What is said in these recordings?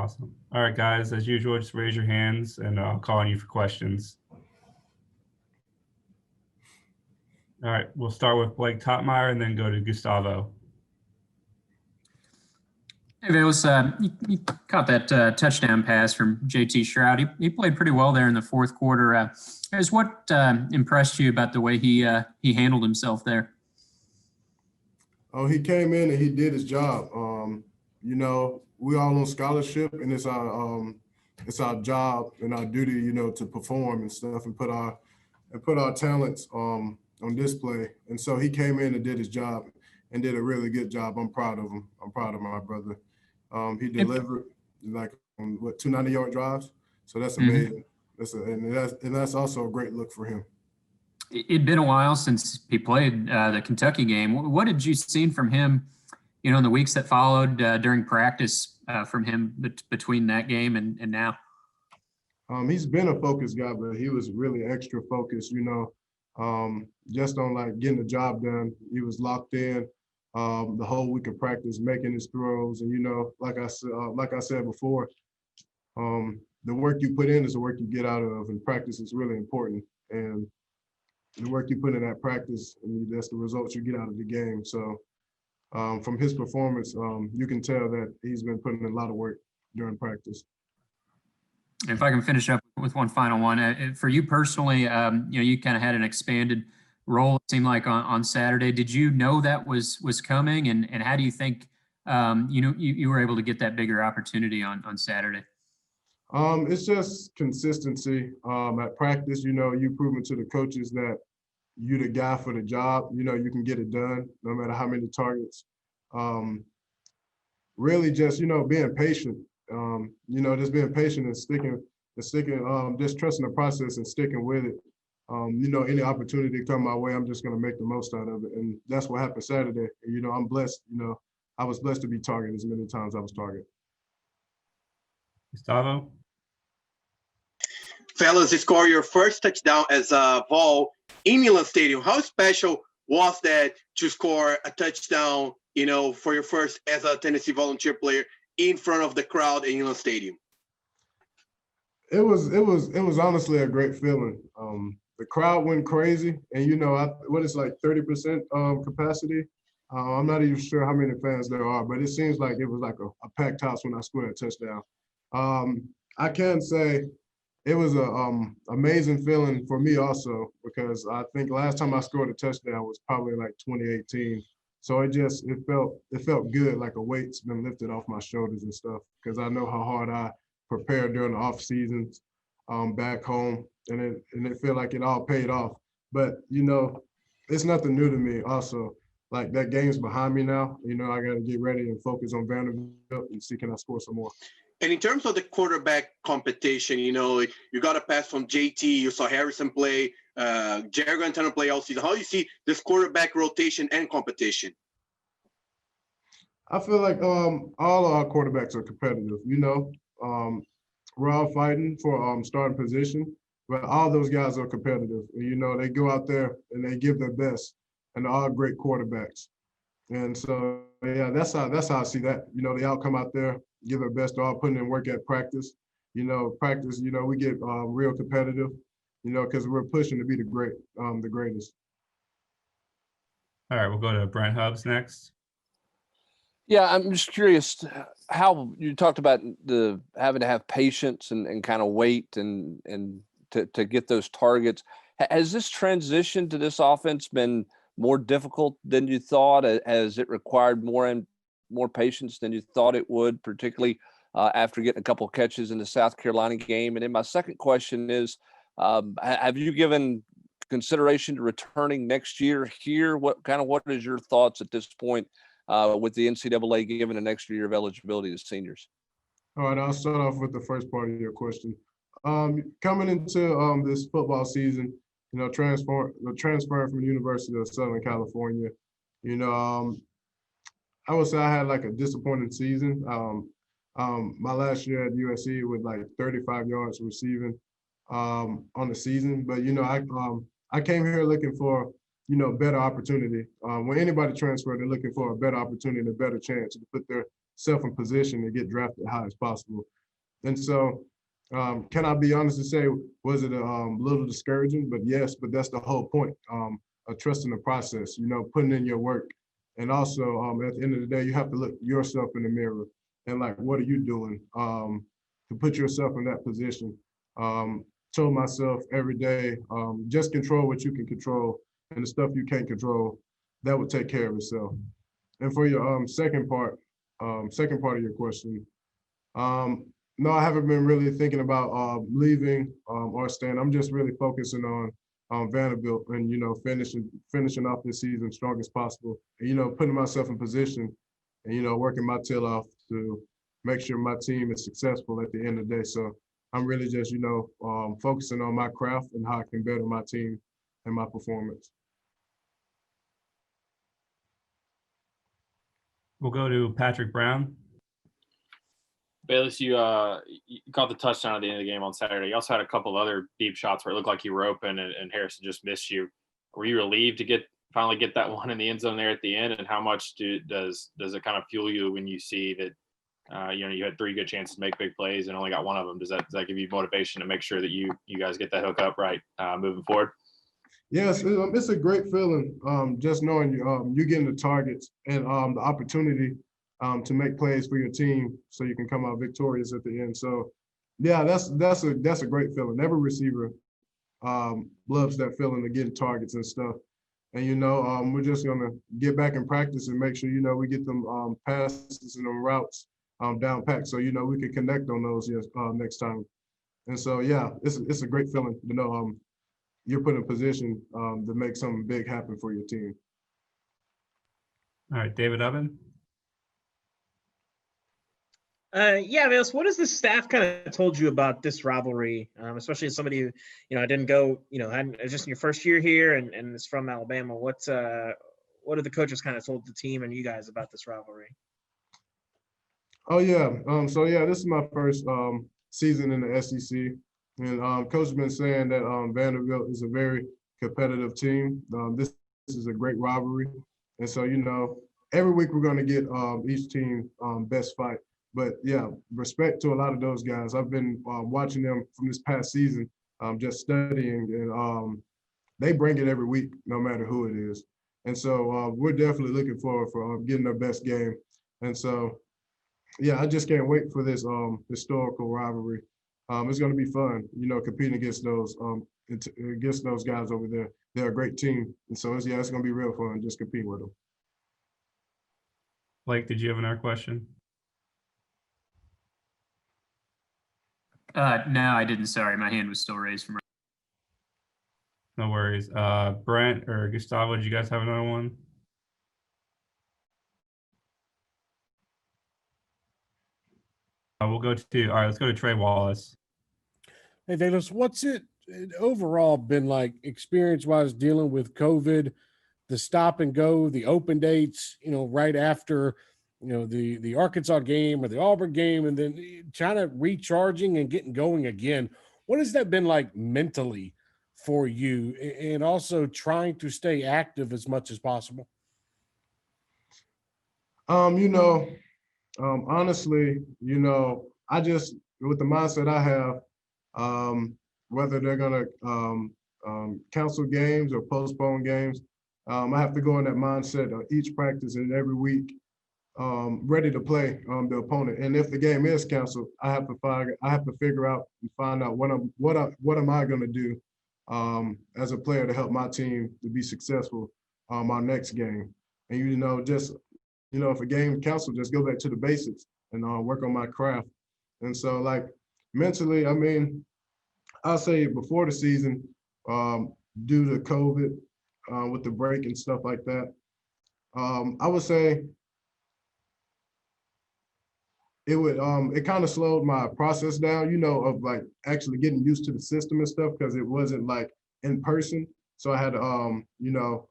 Awesome. All right, guys, as usual, just raise your hands and I'll call on you for questions. All right, we'll start with Blake Topmeyer and then go to Gustavo. Hey, Velus, you caught that touchdown pass from J.T. Stroud. He played pretty well there in the fourth quarter. What impressed you about the way he handled himself there? Oh, he came in and he did his job. We all on scholarship, and it's our job and our duty, to perform and stuff and put our talents on display. And so he came in and did his job and did a really good job. I'm proud of him. I'm proud of my brother. He delivered like 290-yard drives. So that's amazing. That's also a great look for him. It'd been a while since he played the Kentucky game. What did you see from him, in the weeks that followed during practice from him between that game and now? He's been a focused guy, but he was really extra focused, just on like getting the job done. He was locked in the whole week of practice, making his throws. And, like I said before, the work you put in is the work you get out of, and practice is really important. And the work you put in that practice, that's the results you get out of the game. So from his performance, you can tell that he's been putting in a lot of work during practice. If I can finish up with one final one. For you personally, you kind of had an expanded role, it seemed like, on Saturday. Did you know that was coming? And how do you think, you were able to get that bigger opportunity on Saturday? It's just consistency at practice. You proving to the coaches that you're the guy for the job. You can get it done no matter how many targets. Really just, being patient. Just being patient and sticking, just trusting the process and sticking with it. Any opportunity come my way, I'm just going to make the most out of it. And that's what happened Saturday. I'm blessed. I was blessed to be targeted as many times I was targeted. Gustavo? Fellas, you score your first touchdown as a Vol in Milan Stadium. How special was that to score a touchdown, for your first as a Tennessee Volunteer player in front of the crowd in Milan Stadium? It was honestly a great feeling. The crowd went crazy, and what is like 30% capacity. I'm not even sure how many fans there are, but it seems like it was like a packed house when I scored a touchdown. I can say it was a amazing feeling for me also, because I think last time I scored a touchdown was probably like 2018. So it felt good, like a weight's been lifted off my shoulders and stuff, because I know how hard I prepared during the off seasons back home, and it felt like it all paid off. But it's nothing new to me also. Like, that game's behind me now. I got to get ready and focus on Vanderbilt and see can I score some more. And in terms of the quarterback competition, you got a pass from JT, you saw Harrison play, Jerry Guantano play all season. How do you see this quarterback rotation and competition? I feel like all of our quarterbacks are competitive. We're all fighting for starting position, but all those guys are competitive. They go out there and they give their best, and they're all great quarterbacks. And so, yeah, that's how I see that. They all come out there, give their best, they're all putting in work at practice. We get real competitive, because we're pushing to be the greatest. All right, we'll go to Brent Hubbs next. Yeah, I'm just curious how you talked about the having to have patience and kind of wait and to get those targets. Has this transition to this offense been more difficult than you thought? Has it required more patience than you thought it would, particularly after getting a couple of catches in the South Carolina game? And then my second question is, have you given consideration to returning next year here? What is your thoughts at this point with the NCAA giving an extra year of eligibility to seniors? All right, I'll start off with the first part of your question. Coming into this football season, transferring from the University of Southern California, I would say I had like a disappointing season. My last year at USC with like 35 yards receiving on the season, but I came here looking for better opportunity. When anybody transferred, they're looking for a better opportunity, a better chance to put their yourself in position to get drafted high as possible. And so, can I be honest and say, was it a little discouraging? But yes, but that's the whole point of trusting the process, putting in your work. And also, at the end of the day, you have to look yourself in the mirror and like, what are you doing to put yourself in that position? Told myself every day, just control what you can control, and the stuff you can't control, that will take care of itself. And for your second part of your question, no, I haven't been really thinking about leaving or staying. I'm just really focusing on Vanderbilt and finishing off this season strong as possible. And putting myself in position and working my tail off to make sure my team is successful at the end of the day. So I'm really just focusing on my craft and how I can better my team and my performance. We'll go to Patrick Brown. Velus, you caught the touchdown at the end of the game on Saturday. You also had a couple other deep shots where it looked like you were open and Harrison just missed you. Were you relieved to finally get that one in the end zone there at the end? And how much does it kind of fuel you when you see that you had 3 good chances to make big plays and only got one of them? Does that give you motivation to make sure that you guys get that hook up right moving forward? Yes, it's a great feeling just knowing you getting the targets and the opportunity to make plays for your team so you can come out victorious at the end. So yeah, that's a great feeling. Every receiver loves that feeling of getting targets and stuff. And we're just gonna get back in practice and make sure we get them passes and them routes down packed so we can connect on those next time. And so yeah, it's a great feeling to know you're put in position to make something big happen for your team. All right, David Oven. Yeah, Velus, what has the staff kind of told you about this rivalry, especially as somebody who, didn't go, just in your first year here and is from Alabama? What have the coaches kind of told the team and you guys about this rivalry? Oh yeah, so yeah, this is my first season in the SEC, and coach has been saying that Vanderbilt is a very competitive team. This is a great rivalry, and so every week we're going to get each team best fight. But yeah, respect to a lot of those guys. I've been watching them from this past season, just studying, and they bring it every week, no matter who it is. And so we're definitely looking forward for getting their best game. And so, yeah, I just can't wait for this historical rivalry. It's going to be fun, competing against those guys over there. They're a great team, and so it's going to be real fun just competing with them. Blake, did you have another question? No, I didn't. Sorry, my hand was still raised from. No worries. Brent or Gustavo, did you guys have another one? Let's go to Trey Wallace. Hey, Velus, what's it overall been like experience-wise dealing with COVID, the stop and go, the open dates, right after the Arkansas game or the Auburn game, and then kind of recharging and getting going again? What has that been like mentally for you, and also trying to stay active as much as possible? Honestly, I just, with the mindset I have, whether they're gonna cancel games or postpone games, I have to go in that mindset of each practice and every week, ready to play the opponent. And if the game is canceled, I have to figure out and find out what am I going to do as a player to help my team to be successful our next game. And just if a game canceled, just go back to the basics and work on my craft. And so, like, mentally, I mean, I'll say before the season, due to COVID, with the break and stuff like that, I would say it kind of slowed my process down, of like actually getting used to the system and stuff, because it wasn't like in person. So I had to,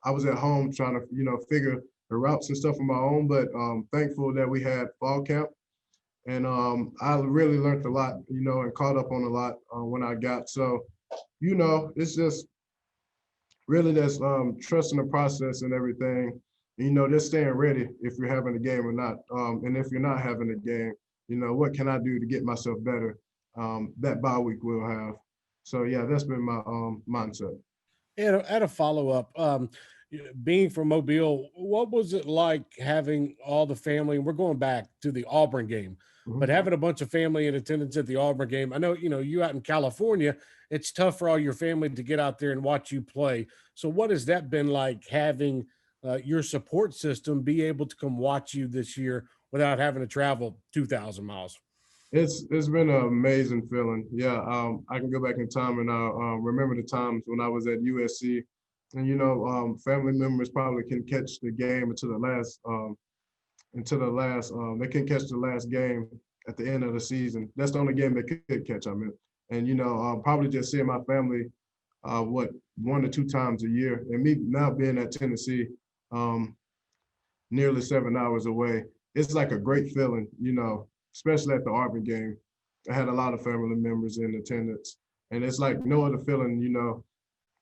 I was at home trying to, figure the routes and stuff on my own, but thankful that we had fall camp. And I really learned a lot, and caught up on a lot when I got. So, it's just really that's trusting the process and everything, You know, just staying ready if you're having a game or not. And if you're not having a game, you know, what can I do to get myself better? That bye week will have. So yeah, that's been my mindset. And at a follow up, being from Mobile, what was it like having all the family? And we're going back to the Auburn game, but Mhm. having a bunch of family in attendance at the Auburn game. I know, you out in California, it's tough for all your family to get out there and watch you play. So, what has that been like having your support system be able to come watch you this year without having to travel 2,000 miles? It's been an amazing feeling. Yeah, I can go back in time and I remember the times when I was at USC, and you know, family members probably can catch the game they can catch the last game at the end of the season. That's the only game they could catch. I mean, and you know, probably just seeing my family, what 1 or 2 times a year, and me now being at Tennessee, nearly 7 hours away. It's like a great feeling, you know, especially at the Auburn game. I had a lot of family members in attendance, and it's like no other feeling, you know,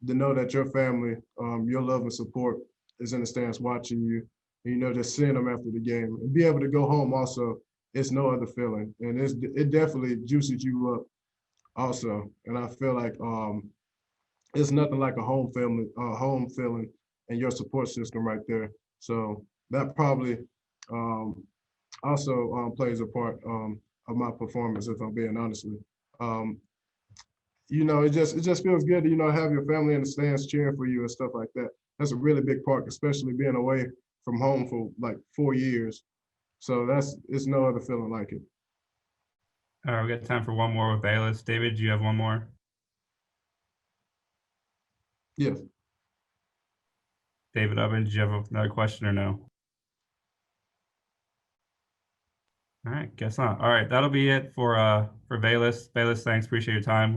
to know that your family, your love and support is in the stands watching you, and, you know, just seeing them after the game and be able to go home also. It's no other feeling, and it definitely juices you up also. And I feel like it's nothing like a home feeling and your support system right there. So that probably also plays a part of my performance, if I'm being honest with you. You know, it just feels good to, you know, have your family in the stands cheering for you and stuff like that. That's a really big part, especially being away from home for like 4 years. So it's no other feeling like it. All right, we got time for one more with Velus. David, do you have one more? Yes. David Ubben, did you have another question or no? All right, guess not. All right, that'll be it for Velus. Velus, thanks. Appreciate your time.